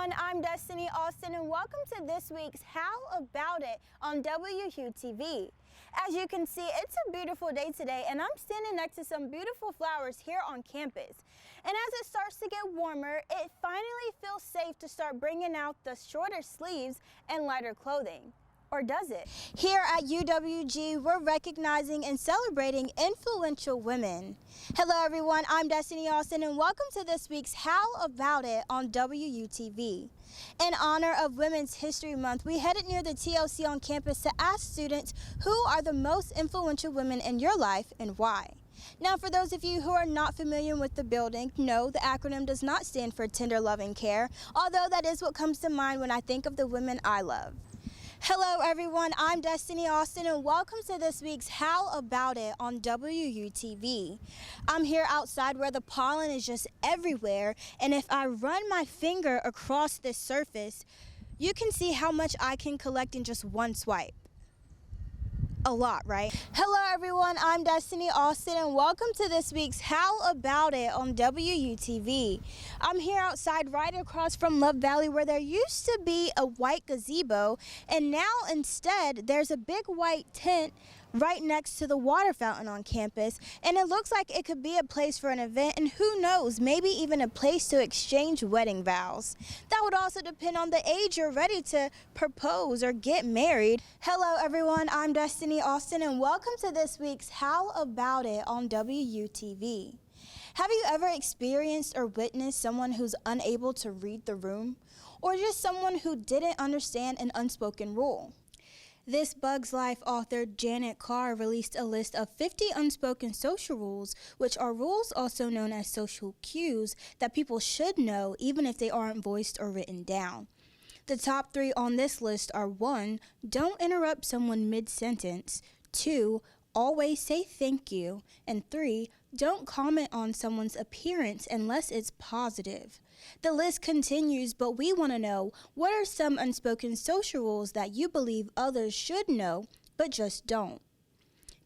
everyone, I'm Destiny Austin and welcome to this week's How About It on WUTV. As you can see, it's a beautiful day today and I'm standing next to some beautiful flowers here on campus. And as it starts to get warmer, it finally feels safe to start bringing out the shorter sleeves and lighter clothing. Or does it? Here at UWG, we're recognizing and celebrating influential women. Hello everyone, I'm Destiny Austin and welcome to this week's How About It on WUTV. In honor of Women's History Month, we headed near the TLC on campus to ask students who are the most influential women in your life and why. Now, for those of you who are not familiar with the building, no, the acronym does not stand for Tender Loving Care, although that is what comes to mind when I think of the women I love. Hello everyone, I'm Destiny Austin and welcome to this week's How About It on WUTV. I'm here outside where the pollen is just everywhere, and if I run my finger across this surface, you can see how much I can collect in just one swipe. A lot, right? Hello everyone, I'm Destiny Austin and welcome to this week's How About It on WUTV. I'm here outside right across from Love Valley where there used to be a white gazebo and now instead there's a big white tent right next to the water fountain on campus, and it looks like it could be a place for an event and who knows, maybe even a place to exchange wedding vows. That would also depend on the age you're ready to propose or get married. Hello everyone, I'm Destiny Austin and welcome to this week's How About It on WUTV. Have you ever experienced or witnessed someone who's unable to read the room? Or just someone who didn't understand an unspoken rule? This Bug's Life author Janet Carr released a list of 50 unspoken social rules, which are rules also known as social cues that people should know even if they aren't voiced or written down. The top 3 on this list are 1. Don't interrupt someone mid-sentence, 2. Always say thank you, and 3. Don't comment on someone's appearance unless it's positive. The list continues, but we want to know, what are some unspoken social rules that you believe others should know, but just don't?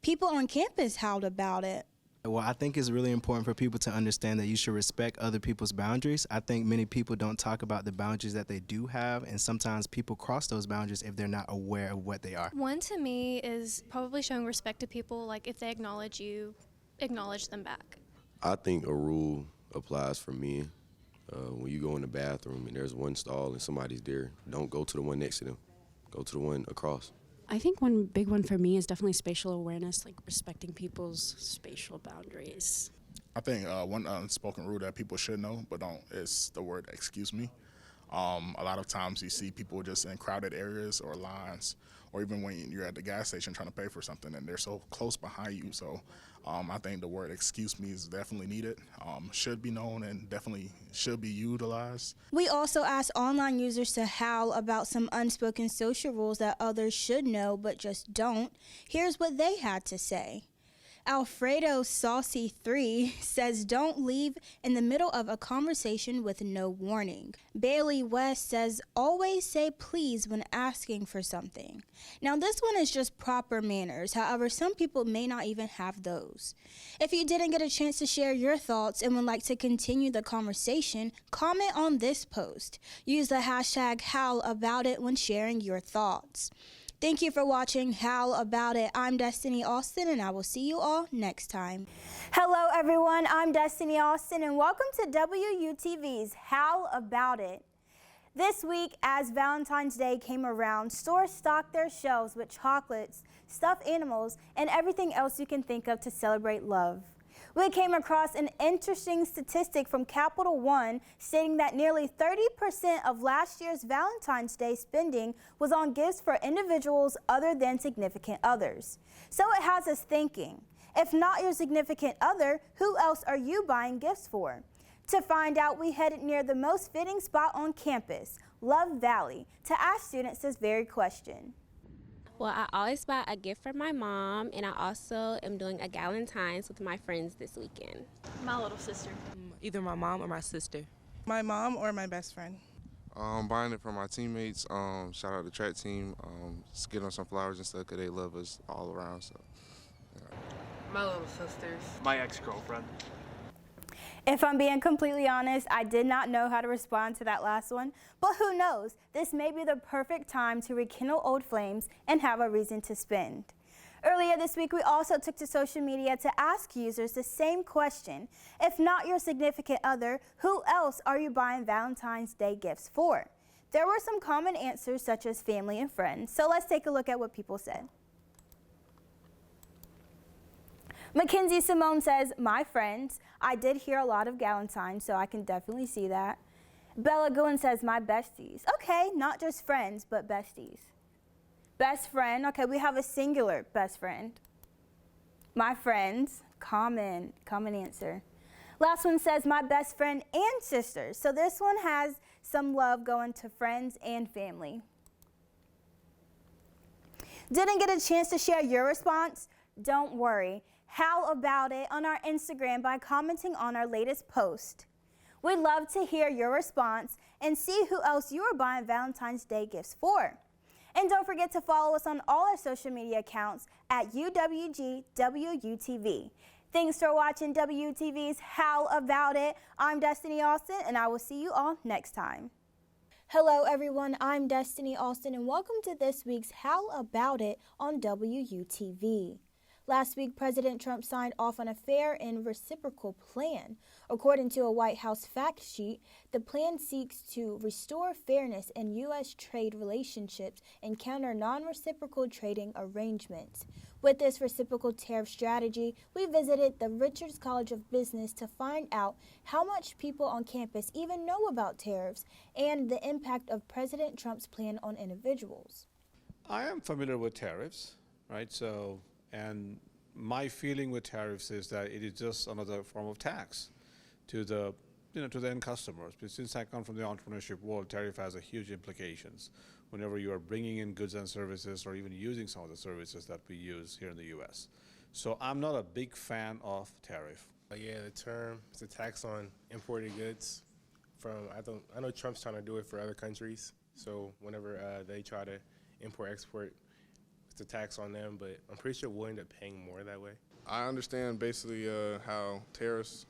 People on campus howled about it. Well, I think it's really important for people to understand that you should respect other people's boundaries. I think many people don't talk about the boundaries that they do have, and sometimes people cross those boundaries if they're not aware of what they are. One to me is probably showing respect to people, like if they acknowledge you, acknowledge them back. I think a rule applies for men. When you go in the bathroom and there's one stall and somebody's there, don't go to the one next to them. Go to the one across. I think one big one for me is definitely spatial awareness, like respecting people's spatial boundaries. I think one unspoken rule that people should know but don't is the word excuse me. A lot of times you see people just in crowded areas or lines, or even when you're at the gas station trying to pay for something and they're so close behind you. So I think the word excuse me is definitely needed, should be known, and definitely should be utilized. We also asked online users to howl about some unspoken social rules that others should know but just don't. Here's what they had to say. Alfredo Saucy 3 says don't leave in the middle of a conversation with no warning. Bailey West says always say please when asking for something. Now this one is just proper manners, however some people may not even have those. If you didn't get a chance to share your thoughts and would like to continue the conversation, comment on this post. Use the hashtag HowlAboutIt when sharing your thoughts. Thank you for watching Howl About It. I'm Destiny Austin and I will see you all next time. Hello everyone, I'm Destiny Austin and welcome to WUTV's Howl About It. This week, as Valentine's Day came around, stores stocked their shelves with chocolates, stuffed animals, and everything else you can think of to celebrate love. We came across an interesting statistic from Capital One stating that nearly 30% of last year's Valentine's Day spending was on gifts for individuals other than significant others. So it has us thinking, if not your significant other, who else are you buying gifts for? To find out, we headed near the most fitting spot on campus, Love Valley, to ask students this very question. Well, I always buy a gift for my mom, and I also am doing a Galentine's with my friends this weekend. My little sister. Either my mom or my sister. My mom or my best friend. Buying it for my teammates. Shout out the track team. Just get them some flowers and stuff because they love us all around. So, yeah. My little sisters. My ex-girlfriend. If I'm being completely honest, I did not know how to respond to that last one, but who knows? This may be the perfect time to rekindle old flames and have a reason to spend. Earlier this week, we also took to social media to ask users the same question. If not your significant other, who else are you buying Valentine's Day gifts for? There were some common answers such as family and friends, so let's take a look at what people said. Mackenzie Simone says, my friends. I did hear a lot of Galentine, so I can definitely see that. Bella Goodwin says, my besties. Okay, not just friends, but besties. Best friend, okay, we have a singular best friend. My friends, common answer. Last one says, my best friend and sisters. So this one has some love going to friends and family. Didn't get a chance to share your response? Don't worry. Howl about it on our Instagram by commenting on our latest post. We'd love to hear your response and see who else you are buying Valentine's Day gifts for. And don't forget to follow us on all our social media accounts at UWGWUTV. Thanks for watching WUTV's Howl About It. I'm Destiny Austin, and I will see you all next time. Hello everyone, I'm Destiny Austin, and welcome to this week's Howl About It on WUTV. Last week, President Trump signed off on a fair and reciprocal plan. According to a White House fact sheet, the plan seeks to restore fairness in U.S. trade relationships and counter non-reciprocal trading arrangements. With this reciprocal tariff strategy, we visited the Richards College of Business to find out how much people on campus even know about tariffs and the impact of President Trump's plan on individuals. I am familiar with tariffs, right? And my feeling with tariffs is that it is just another form of tax to the end customers. But since I come from the entrepreneurship world, tariff has a huge implications whenever you are bringing in goods and services or even using some of the services that we use here in the U.S. So I'm not a big fan of tariff. Yeah, the term is a tax on imported goods. I know Trump's trying to do it for other countries. So whenever they try to import-export, it's a tax on them, but I'm pretty sure we'll end up paying more that way. I understand basically how tariffs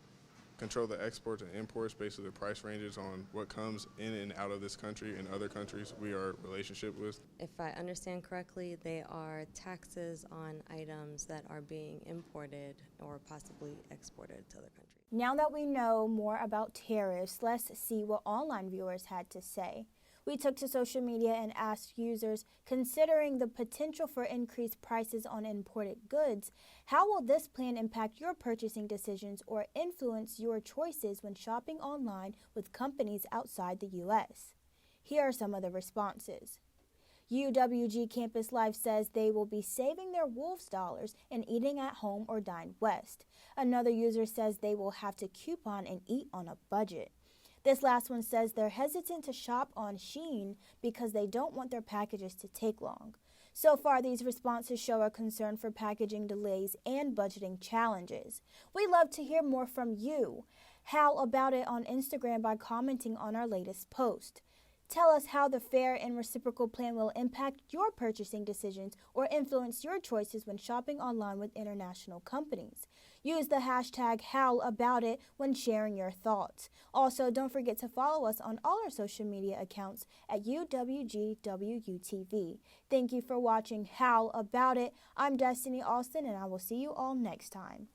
control the exports and imports, basically the price ranges on what comes in and out of this country and other countries we are in relationship with. If I understand correctly, they are taxes on items that are being imported or possibly exported to other countries. Now that we know more about tariffs, let's see what online viewers had to say. We took to social media and asked users, considering the potential for increased prices on imported goods, how will this plan impact your purchasing decisions or influence your choices when shopping online with companies outside the U.S.? Here are some of the responses. UWG Campus Life says they will be saving their Wolves dollars and eating at home or dine west. Another user says they will have to coupon and eat on a budget. This last one says they're hesitant to shop on Shein because they don't want their packages to take long. So far, these responses show a concern for packaging delays and budgeting challenges. We'd love to hear more from you. Howl about it on Instagram by commenting on our latest post. Tell us how the fair and reciprocal plan will impact your purchasing decisions or influence your choices when shopping online with international companies. Use the hashtag HowlAboutIt when sharing your thoughts. Also, don't forget to follow us on all our social media accounts at UWGWUTV. Thank you for watching Howl About It. I'm Destiny Austin, and I will see you all next time.